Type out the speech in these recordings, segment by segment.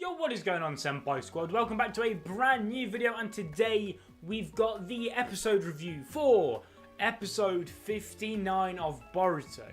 Yo, what is going on, Senpai Squad? Welcome back to a brand new video, and today we've got the episode review for episode 59 of Boruto.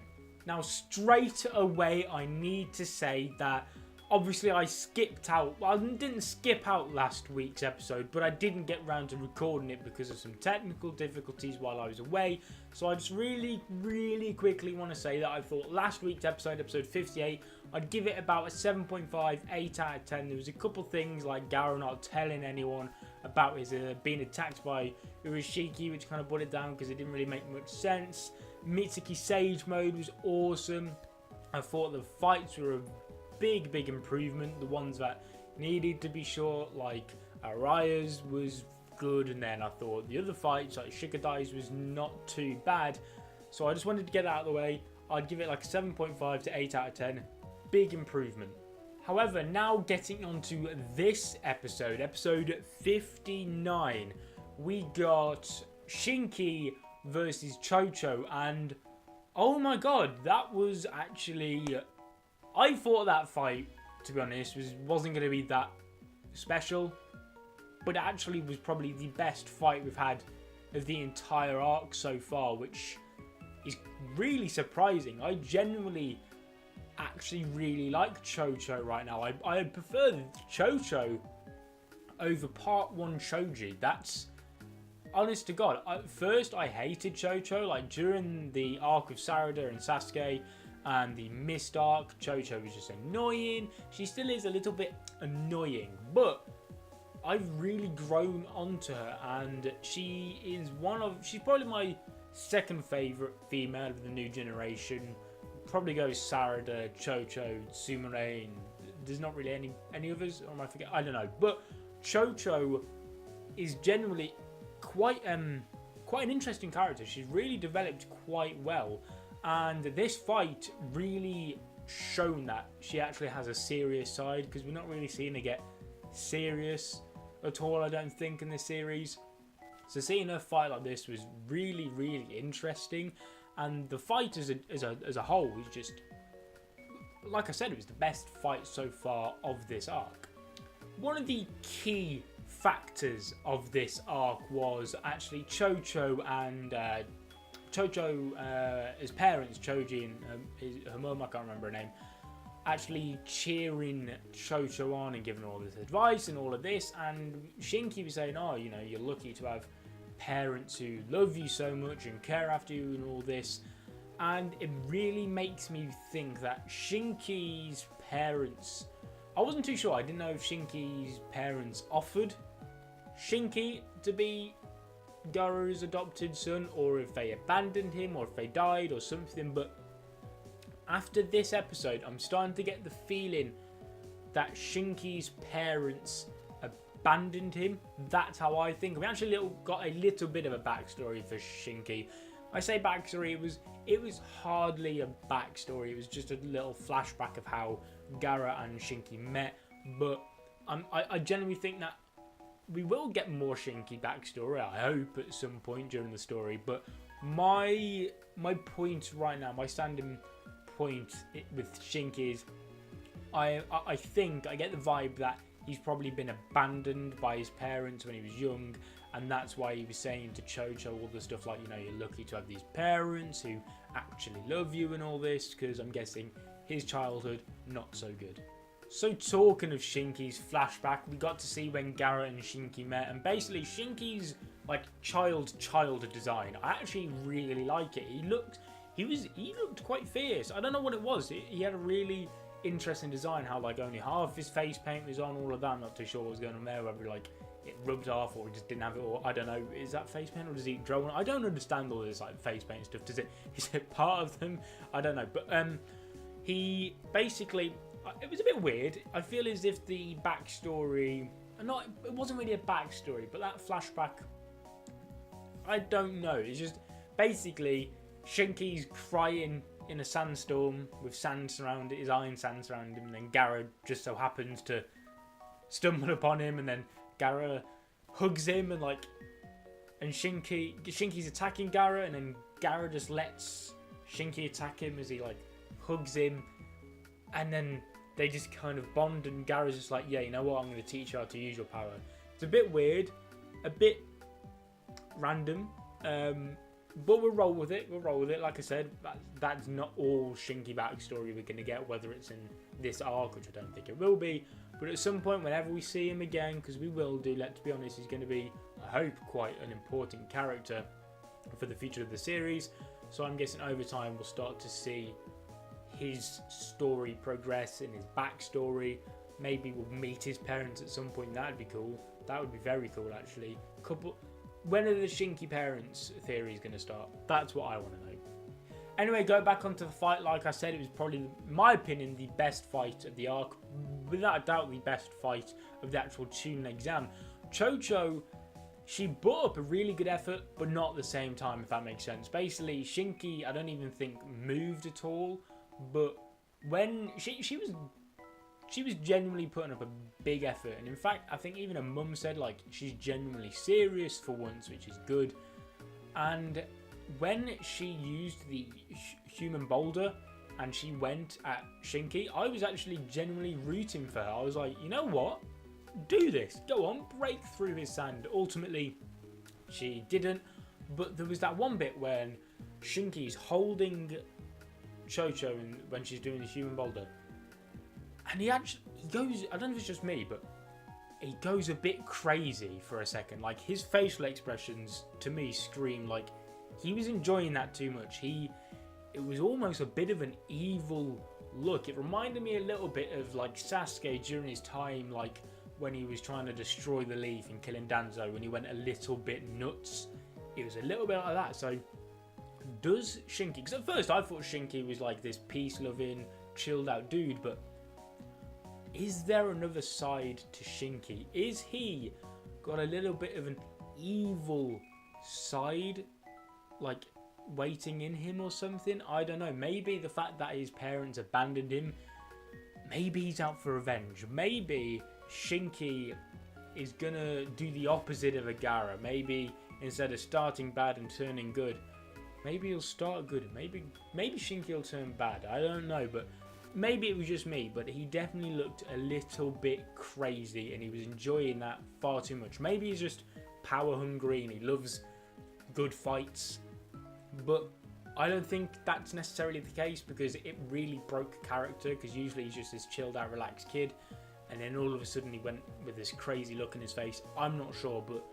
Now, straight away, I need to say that obviously I skipped out. Well, I didn't skip out last week's episode, but I didn't get around to recording it because of some technical difficulties while I was away. So I just really quickly want to say that I thought last week's episode 58, I'd give it about a 7.5, 8 out of 10. There was a couple things like Gaara not telling anyone about his being attacked by Urashiki, which kind of put it down because it didn't really make much sense. Mitsuki Sage mode was awesome. I thought the fights were a big improvement. The ones that needed to be short, like Araya's, was good, and then I thought the other fights like Shikadai's was not too bad. So I just wanted to get that out of the way. I'd give it like a 7.5 to 8 out of 10. Big improvement. However, now getting on to this episode, episode 59, we got Shinki versus Chocho, and oh my god, that was actually, I thought that fight, to be honest, wasn't going to be that special, but it actually was probably the best fight we've had of the entire arc so far, which is really surprising. I genuinely actually really like Chocho right now. I prefer Chocho over part 1 Choji. That's honest to God. At first I hated Chocho, like during the arc of Sarada and Sasuke and the Mist arc. Chocho was just annoying. She still is a little bit annoying, but I've really grown onto her, and she's probably my second favourite female of the new generation. Probably goes Sarada, Chocho, Sumire, and there's not really any others, or am I forget? I don't know. But Chocho is generally quite an interesting character. She's really developed quite well, and this fight really shown that she actually has a serious side, because we're not really seeing her get serious at all, I don't think, in this series. So seeing her fight like this was really interesting, and the fight as a whole is just, like I said, it was the best fight so far of this arc. One of the key factors of this arc was actually Chocho and his parents, Choji and her mum, I can't remember her name, actually cheering Chocho on and giving all this advice and all of this, and Shinki was saying, oh, you know, you're lucky to have parents who love you so much and care after you and all this. And it really makes me think that Shinki's parents, I wasn't too sure, I didn't know if Shinki's parents offered Shinki to be Gaara's adopted son, or if they abandoned him, or if they died or something. But after this episode, I'm starting to get the feeling that Shinki's parents abandoned him. That's how I think. We actually got a little bit of a backstory for Shinki. I say backstory, it was hardly a backstory. It was just a little flashback of how Gaara and Shinki met. But I genuinely think that we will get more Shinki backstory, I hope, at some point during the story. But my point right now, my standing point with Shinki is, I think I get the vibe that he's probably been abandoned by his parents when he was young, and that's why he was saying to Chocho all the stuff like, you know, you're lucky to have these parents who actually love you and all this, because I'm guessing his childhood not so good. So talking of Shinki's flashback, we got to see when Gaara and Shinki met, and basically Shinki's like child design, I actually really like it. He looked quite fierce. I don't know what it was. He had a really interesting design, how like only half his face paint was on, all of that. I'm not too sure what was going on there, whether like it rubbed off or he just didn't have it, or I don't know. Is that face paint, or does he draw on? I don't understand all this like face paint stuff. Is it part of them? I don't know. But he basically, it was a bit weird. I feel as if the backstory, it wasn't really a backstory, but that flashback, I don't know. It's just basically Shinki's crying in a sandstorm with sand surrounding his iron sand surrounding him, and then Gaara just so happens to stumble upon him, and then Gaara hugs him, and Shinki's attacking Gaara, and then Gaara just lets Shinki attack him as he like hugs him, and then they just kind of bond, and Gaara's just like, yeah, you know what, I'm going to teach you how to use your power. It's a bit weird, a bit random, but we'll roll with it. Like I said, that's not all Shinki backstory we're going to get, whether it's in this arc, which I don't think it will be, but at some point whenever we see him again, because we will do, let's be honest, he's going to be, I hope, quite an important character for the future of the series. So I'm guessing over time we'll start to see his story progress in his backstory. Maybe we'll meet his parents at some point. That'd be cool. That would be very cool, actually. When are the Shinki parents theories going to start? That's what I want to know. Anyway, go back onto the fight. Like I said, it was probably, in my opinion, the best fight of the arc. Without a doubt, the best fight of the actual Chunin exam. Chocho, she brought up a really good effort, but not at the same time, if that makes sense. Basically, Shinki, I don't even think moved at all, but when she was genuinely putting up a big effort, and in fact, I think even her mum said, like, she's genuinely serious for once, which is good. And when she used the human boulder and she went at Shinki, I was actually genuinely rooting for her. I was like, you know what? Do this. Go on, break through his sand. Ultimately, she didn't. But there was that one bit when Shinki's holding Chocho when she's doing the human boulder. And he goes, I don't know if it's just me, but he goes a bit crazy for a second. Like, his facial expressions, to me, scream like he was enjoying that too much. It was almost a bit of an evil look. It reminded me a little bit of, like, Sasuke during his time, like, when he was trying to destroy the leaf and killing Danzo, when he went a little bit nuts. It was a little bit like that. So, does Shinki... Because at first I thought Shinki was, like, this peace-loving, chilled-out dude, but is there another side to Shinki? Is he got a little bit of an evil side, like, waiting in him or something? I don't know. Maybe the fact that his parents abandoned him, maybe he's out for revenge. Maybe Shinki is gonna do the opposite of a Gaara. Maybe instead of starting bad and turning good, maybe he'll start good. Maybe Shinki will turn bad. I don't know, but maybe it was just me, but he definitely looked a little bit crazy and he was enjoying that far too much. Maybe he's just power hungry and he loves good fights, but I don't think that's necessarily the case, because it really broke character, because usually he's just this chilled out, relaxed kid, and then all of a sudden he went with this crazy look in his face. I'm not sure, but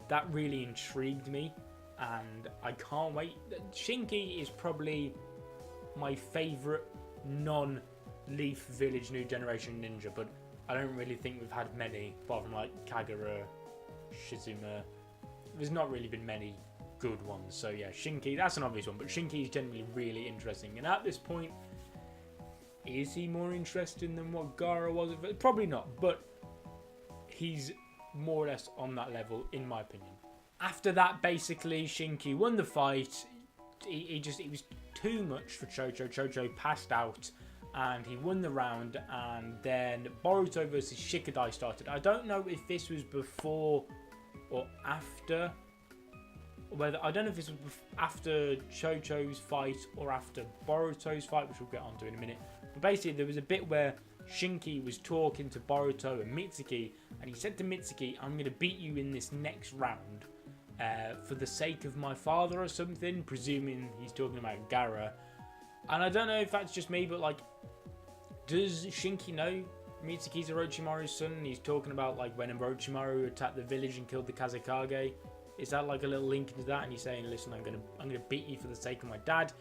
that really intrigued me and I can't wait. Shinki is probably my favourite non-Leaf Village New Generation ninja, but I don't really think we've had many, apart from like Kagura, Shizuma. There's not really been many good ones, so yeah, Shinki, that's an obvious one, but Shinki is generally really interesting, and at this point, is he more interesting than what Gaara was? Probably not, but he's more or less on that level, in my opinion. After that, basically, Shinki won the fight. It was too much for Chocho. Chocho passed out and he won the round, and then Boruto versus Shikadai started. I don't know if this was before or after, I don't know if this was after Chocho's fight or after Boruto's fight, which we'll get onto in a minute. But basically, there was a bit where Shinki was talking to Boruto and Mitsuki, and he said to Mitsuki, I'm going to beat you in this next round for the sake of my father or something, presuming he's talking about Gaara. And I don't know if that's just me, but like, does Shinki know Mitsuki's Orochimaru's son? And he's talking about like when Orochimaru attacked the village and killed the Kazekage. Is that like a little link into that? And he's saying, listen, I'm gonna beat you for the sake of my dad.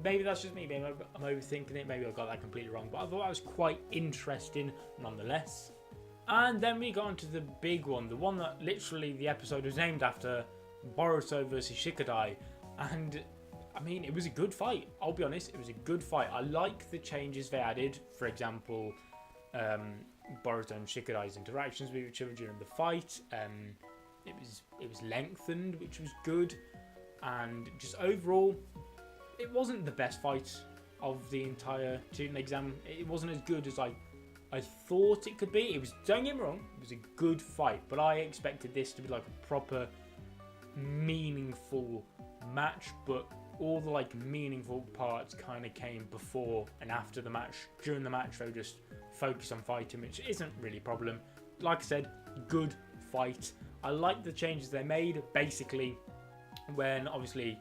Maybe that's just me. Maybe I'm overthinking it. Maybe I got that completely wrong. But I thought that was quite interesting nonetheless. And then we got onto the big one. The one that literally the episode was named after, Boruto versus Shikadai. And I mean, it was a good fight. I'll be honest, it was a good fight. I like the changes they added. For example, Boruto and Shikadai's interactions with each other during the fight. It was lengthened, which was good, and just overall, it wasn't the best fight of the entire Chunin exam. It wasn't as good as I thought it could be. It was, don't get me wrong, it was a good fight, but I expected this to be like a proper, meaningful match. But all the like meaningful parts kind of came before and after the match. During the match, they were just focused on fighting, which isn't really a problem. Like I said, good fight. I like the changes they made. Basically, when obviously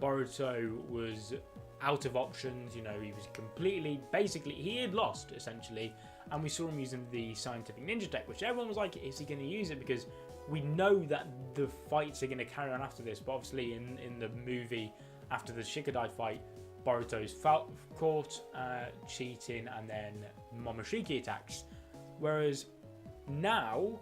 Boruto was out of options, you know, he was completely, basically, he had lost essentially, and we saw him using the scientific ninja tech, which everyone was like, is he going to use it? Because we know that the fights are going to carry on after this, but obviously in the movie, after the Shikadai fight, Boruto's caught cheating, and then Momoshiki attacks. Whereas now,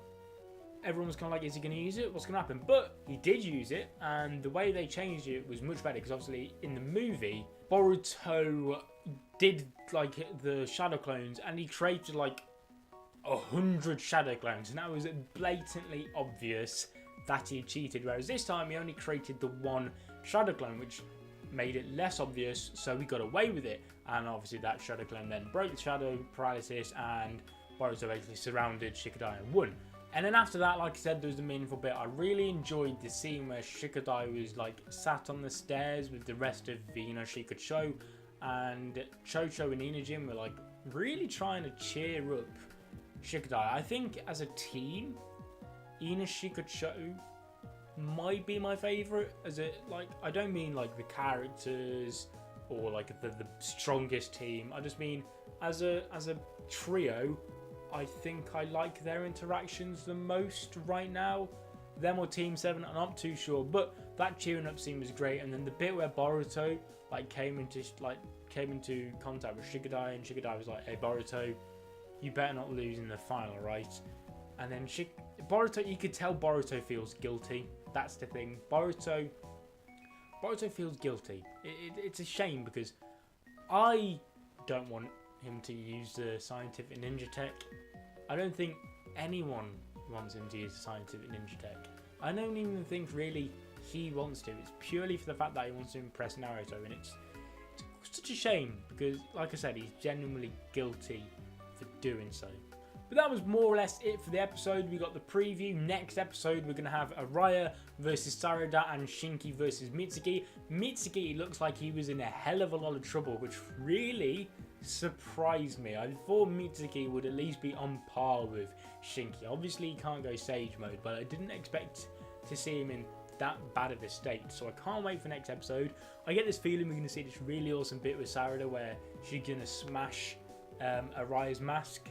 everyone was kind of like, is he going to use it? What's going to happen? But he did use it, and the way they changed it was much better, because obviously in the movie, Boruto did like the shadow clones, and he created like 100 shadow clones, and that was blatantly obvious that he cheated. Whereas this time, he only created the one shadow clone, which made it less obvious, so we got away with it. And obviously that shadow clone then broke the shadow paralysis, and Boruto basically surrounded Shikadai and won. And then after that, like I said, there was the meaningful bit. I really enjoyed the scene where Shikadai was like sat on the stairs with the rest of the Chocho, and Chocho and Inajin were like really trying to cheer up Shikadai. I think as a team, Chocho might be my favourite. As a like, I don't mean like the characters or like the strongest team. I just mean as a trio. I think I like their interactions the most right now. Them or Team 7, I'm not too sure, but that cheering up scene was great. And then the bit where Boruto like came into contact with Shikadai, and Shikadai was like, "Hey Boruto, you better not lose in the final, right?" And then Boruto, you could tell Boruto feels guilty. That's the thing. Boruto feels guilty. It's a shame, because I don't want him to use the scientific ninja tech. I don't think anyone wants him to use the scientific ninja tech. I don't even think really he wants to. It's purely for the fact that he wants to impress Naruto, and it's such a shame, because like I said, he's genuinely guilty for doing so. But that was more or less it for the episode. We got the preview. Next episode, we're going to have Araya versus Sarada and Shinki versus Mitsuki. Mitsuki looks like he was in a hell of a lot of trouble, which really surprised me. I thought Mitsuki would at least be on par with Shinki. Obviously, he can't go Sage mode, but I didn't expect to see him in that bad of a state. So I can't wait for next episode. I get this feeling we're going to see this really awesome bit with Sarada where she's going to smash Araya's mask.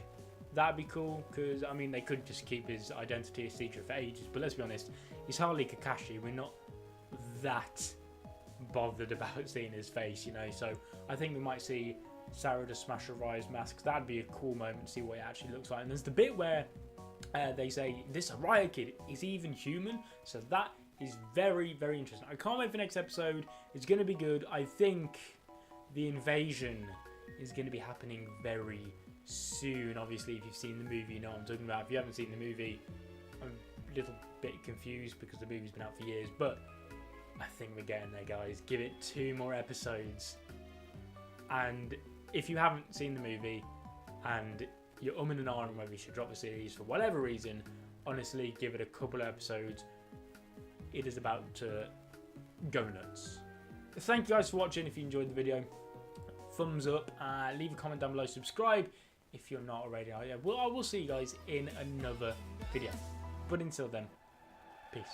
That'd be cool, because I mean they could just keep his identity a secret for ages, but let's be honest, he's hardly Kakashi. We're not that bothered about seeing his face, you know. So I think we might see Sarada smash Araya's mask. That'd be a cool moment to see what it actually looks like. And there's the bit where they say this Araya kid is even human, so that is very, very interesting. I can't wait for next episode. It's going to be good. I think the invasion is going to be happening very soon. Obviously, if you've seen the movie, you know what I'm talking about. If you haven't seen the movie, I'm a little bit confused because the movie's been out for years, but I think we're getting there, guys. Give it 2 more episodes. And if you haven't seen the movie and you're umming and ahhing whether you should drop the series for whatever reason, honestly, give it a couple of episodes. It is about to go nuts. Thank you guys for watching. If you enjoyed the video, thumbs up, leave a comment down below, subscribe if you're not already. I will see you guys in another video, but until then, peace.